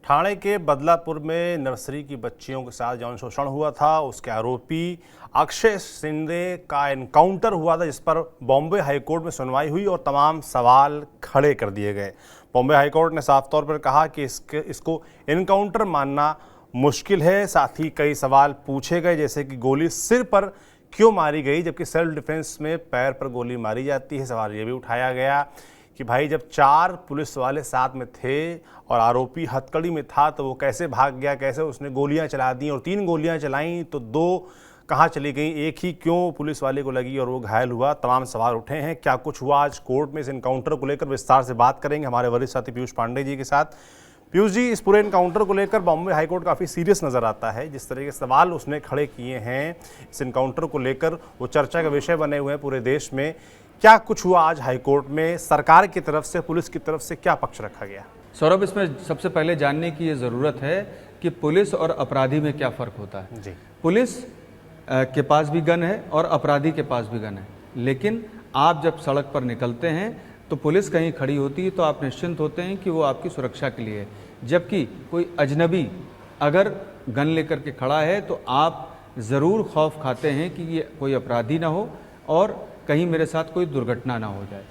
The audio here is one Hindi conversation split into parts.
ठाणे के बदलापुर में नर्सरी की बच्चियों के साथ यौन शोषण हुआ था। उसके आरोपी अक्षय शिंदे का एनकाउंटर हुआ था, जिस पर बॉम्बे हाईकोर्ट में सुनवाई हुई और तमाम सवाल खड़े कर दिए गए। बॉम्बे हाईकोर्ट ने साफ तौर पर कहा कि इसको एनकाउंटर मानना मुश्किल है। साथ ही कई सवाल पूछे गए, जैसे कि गोली सिर पर क्यों मारी गई, जबकि सेल्फ डिफेंस में पैर पर गोली मारी जाती है। सवाल ये भी उठाया गया कि भाई जब 4 पुलिस वाले साथ में थे और आरोपी हथकड़ी में था तो वो कैसे भाग गया, कैसे उसने गोलियां चला दी, और 3 गोलियां चलाईं तो 2 कहाँ चली गई, एक ही क्यों पुलिस वाले को लगी और वो घायल हुआ। तमाम सवाल उठे हैं। क्या कुछ हुआ आज कोर्ट में, इस एनकाउंटर को लेकर विस्तार से बात करेंगे हमारे वरिष्ठ साथी पीयूष पांडे जी के साथ। पीयूष जी, इस पूरे एनकाउंटर को लेकर बॉम्बे हाईकोर्ट काफ़ी सीरियस नज़र आता है। जिस तरह के सवाल उसने खड़े किए हैं इस एनकाउंटर को लेकर, वो चर्चा का विषय बने हुए हैं पूरे देश में। क्या कुछ हुआ आज हाईकोर्ट में, सरकार की तरफ से, पुलिस की तरफ से क्या पक्ष रखा गया? सौरभ, इसमें सबसे पहले जानने की ये ज़रूरत है कि पुलिस और अपराधी में क्या फ़र्क होता है। जी। पुलिस के पास भी गन है और अपराधी के पास भी गन है, लेकिन आप जब सड़क पर निकलते हैं तो पुलिस कहीं खड़ी होती है तो आप निश्चिंत होते हैं कि वो आपकी सुरक्षा के लिए है। जबकि कोई अजनबी अगर गन लेकर के खड़ा है तो आप ज़रूर खौफ खाते हैं कि ये कोई अपराधी ना हो और कहीं मेरे साथ कोई दुर्घटना ना हो जाए।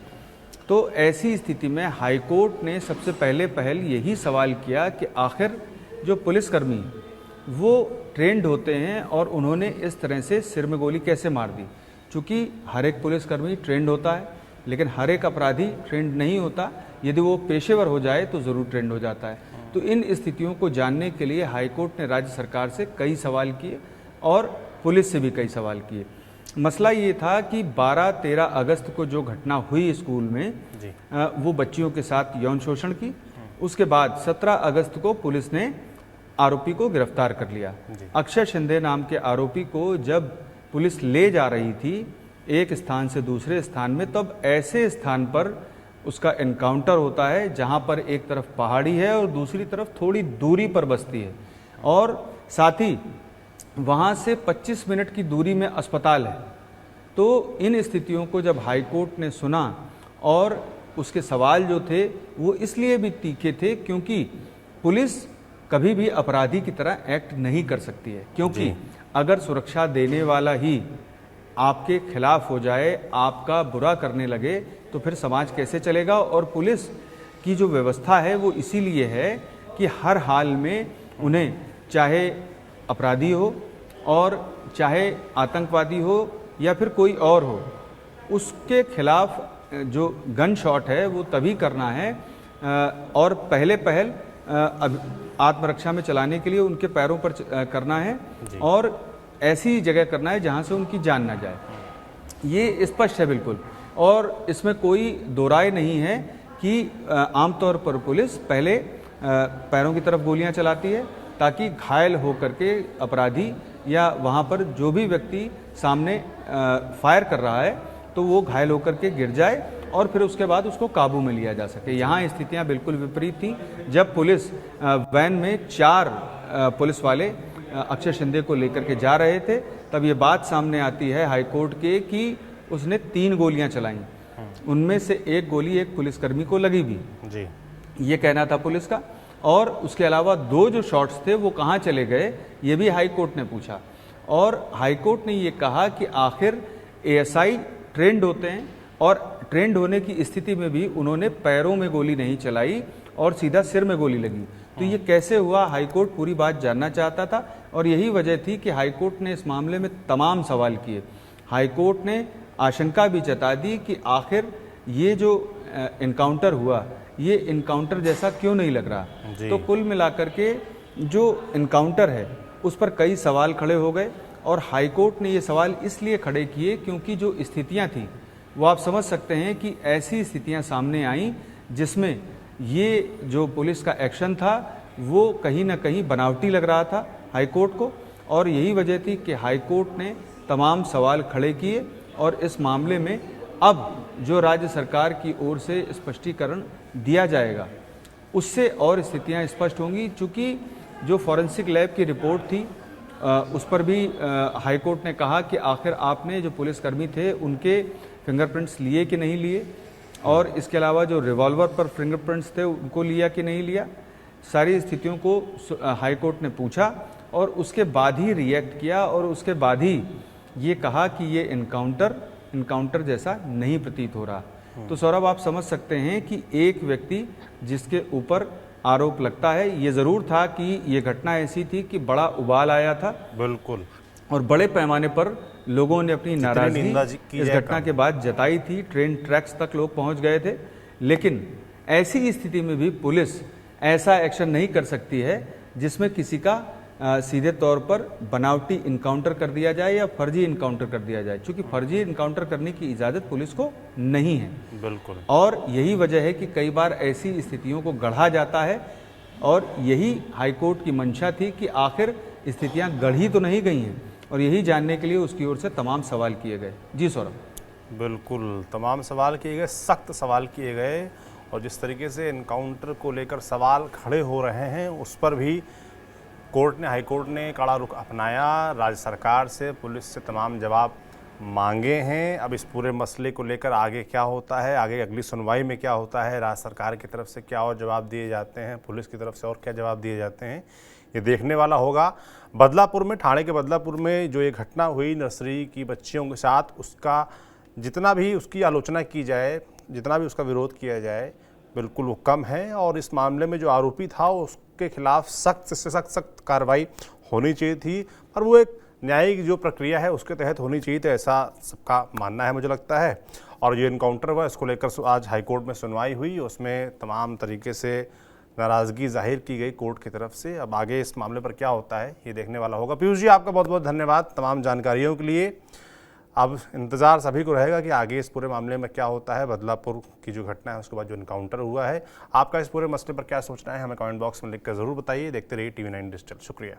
तो ऐसी स्थिति में हाईकोर्ट ने सबसे पहल यही सवाल किया कि आखिर जो पुलिसकर्मी वो ट्रेंड होते हैं और उन्होंने इस तरह से सिर में गोली कैसे मार दी। चूँकि हर एक पुलिसकर्मी ट्रेंड होता है, लेकिन हर एक अपराधी ट्रेंड नहीं होता। यदि वो पेशेवर हो जाए तो ज़रूर ट्रेंड हो जाता है। तो इन स्थितियों को जानने के लिए हाईकोर्ट ने राज्य सरकार से कई सवाल किए और पुलिस से भी कई सवाल किए। मसला ये था कि 12-13 अगस्त को जो घटना हुई स्कूल में, वो बच्चियों के साथ यौन शोषण की। उसके बाद 17 अगस्त को पुलिस ने आरोपी को गिरफ्तार कर लिया। अक्षय शिंदे नाम के आरोपी को जब पुलिस ले जा रही थी एक स्थान से दूसरे स्थान में, तब ऐसे स्थान पर उसका एनकाउंटर होता है जहां पर एक तरफ पहाड़ी है और दूसरी तरफ थोड़ी दूरी पर बस्ती है, और साथ ही वहाँ से 25 मिनट की दूरी में अस्पताल है। तो इन स्थितियों को जब हाईकोर्ट ने सुना, और उसके सवाल जो थे वो इसलिए भी तीखे थे क्योंकि पुलिस कभी भी अपराधी की तरह एक्ट नहीं कर सकती है। क्योंकि अगर सुरक्षा देने वाला ही आपके खिलाफ हो जाए, आपका बुरा करने लगे, तो फिर समाज कैसे चलेगा। और पुलिस की जो व्यवस्था है वो इसीलिए है कि हर हाल में उन्हें, चाहे अपराधी हो और चाहे आतंकवादी हो या फिर कोई और हो, उसके खिलाफ जो गन शॉट है वो तभी करना है, और पहल आत्मरक्षा में चलाने के लिए उनके पैरों पर करना है और ऐसी जगह करना है जहां से उनकी जान ना जाए। ये स्पष्ट है बिल्कुल, और इसमें कोई दो राय नहीं है कि आमतौर पर पुलिस पहले पैरों की तरफ गोलियां चलाती है ताकि घायल होकर के अपराधी या वहाँ पर जो भी व्यक्ति सामने फायर कर रहा है तो वो घायल होकर के गिर जाए और फिर उसके बाद उसको काबू में लिया जा सके। यहाँ स्थितियाँ बिल्कुल विपरीत थी। जब पुलिस वैन में 4 पुलिस वाले अक्षय शिंदे को लेकर के जा रहे थे, तब ये बात सामने आती है हाईकोर्ट के कि उसने 3 गोलियाँ चलाईं। उनमें से एक गोली एक पुलिसकर्मी को लगी भी, ये कहना था पुलिस का। और उसके अलावा 2 जो शॉट्स थे वो कहाँ चले गए, ये भी हाईकोर्ट ने पूछा। और हाईकोर्ट ने ये कहा कि आखिर एएसआई ट्रेंड होते हैं और ट्रेंड होने की स्थिति में भी उन्होंने पैरों में गोली नहीं चलाई और सीधा सिर में गोली लगी। तो ये कैसे हुआ, हाईकोर्ट पूरी बात जानना चाहता था, और यही वजह थी कि हाईकोर्ट ने इस मामले में तमाम सवाल किए। हाईकोर्ट ने आशंका भी जता दी कि आखिर ये जो एनकाउंटर हुआ ये एनकाउंटर जैसा क्यों नहीं लग रहा। तो कुल मिलाकर के जो एनकाउंटर है उस पर कई सवाल खड़े हो गए, और हाईकोर्ट ने ये सवाल इसलिए खड़े किए क्योंकि जो स्थितियां थी वो आप समझ सकते हैं कि ऐसी स्थितियां सामने आईं जिसमें ये जो पुलिस का एक्शन था वो कहीं ना कहीं बनावटी लग रहा था हाईकोर्ट को, और यही वजह थी कि हाईकोर्ट ने तमाम सवाल खड़े किए। और इस मामले में अब जो राज्य सरकार की ओर से स्पष्टीकरण दिया जाएगा उससे और स्थितियां स्पष्ट होंगी। चूँकि जो फॉरेंसिक लैब की रिपोर्ट थी उस पर भी हाईकोर्ट ने कहा कि आखिर आपने जो पुलिसकर्मी थे उनके फिंगरप्रिंट्स लिए कि नहीं लिए, और इसके अलावा जो रिवॉल्वर पर फिंगरप्रिंट्स थे उनको लिया कि नहीं लिया। सारी स्थितियों को हाई कोर्ट ने पूछा और उसके बाद ही रिएक्ट किया और उसके बाद ही ये कहा कि ये इनकाउंटर जैसा नहीं प्रतीत हो रहा। तो सौरभ, आप समझ सकते हैं कि एक व्यक्ति जिसके ऊपर आरोप लगता है, ये ज़रूर था कि ये घटना ऐसी थी कि बड़ा उबाल आया था, बिल्कुल, और बड़े पैमाने पर लोगों ने अपनी नाराजगी इस घटना के बाद जताई थी। ट्रेन ट्रैक्स तक लोग पहुंच गए थे, लेकिन ऐसी स्थिति में भी पुलिस ऐसा एक्शन नहीं कर सकती है जिसमें किसी का सीधे तौर पर बनावटी इनकाउंटर कर दिया जाए या फर्जी इनकाउंटर कर दिया जाए, क्योंकि फर्जी इनकाउंटर करने की इजाज़त पुलिस को नहीं है। बिल्कुल। और यही वजह है कि कई बार ऐसी स्थितियों को गढ़ा जाता है, और यही हाईकोर्ट की मंशा थी कि आखिर स्थितियां गढ़ी तो नहीं गई हैं, और यही जानने के लिए उसकी ओर से तमाम सवाल किए गए। जी सौरभ। बिल्कुल, तमाम सवाल किए गए, सख्त सवाल किए गए, और जिस तरीके से इनकाउंटर को लेकर सवाल खड़े हो रहे हैं उस पर भी हाई कोर्ट ने कड़ा रुख अपनाया। राज्य सरकार से, पुलिस से तमाम जवाब मांगे हैं। अब इस पूरे मसले को लेकर आगे क्या होता है, आगे अगली सुनवाई में क्या होता है, राज्य सरकार की तरफ से क्या और जवाब दिए जाते हैं, पुलिस की तरफ से और क्या जवाब दिए जाते हैं, ये देखने वाला होगा। बदलापुर में, ठाणे के बदलापुर में जो ये घटना हुई नर्सरी की बच्चियों के साथ, उसका जितना भी उसकी आलोचना की जाए, जितना भी उसका विरोध किया जाए, बिल्कुल वो कम है। और इस मामले में जो आरोपी था उसके खिलाफ सख्त से सख्त कार्रवाई होनी चाहिए थी, पर वो एक न्यायिक जो प्रक्रिया है उसके तहत होनी चाहिए थी, ऐसा सबका मानना है, मुझे लगता है। और जो इनकाउंटर हुआ इसको लेकर आज हाईकोर्ट में सुनवाई हुई, उसमें तमाम तरीके से नाराज़गी जाहिर की गई कोर्ट की तरफ से। अब आगे इस मामले पर क्या होता है ये देखने वाला होगा। पीयूष जी, आपका बहुत बहुत धन्यवाद तमाम जानकारियों के लिए। अब इंतज़ार सभी को रहेगा कि आगे इस पूरे मामले में क्या होता है। बदलापुर की जो घटना है उसके बाद जो इनकाउंटर हुआ है, आपका इस पूरे मसले पर क्या सोचना है हमें कमेंट बॉक्स में लिखकर ज़रूर बताइए। देखते रहिए TV9 डिजिटल। शुक्रिया।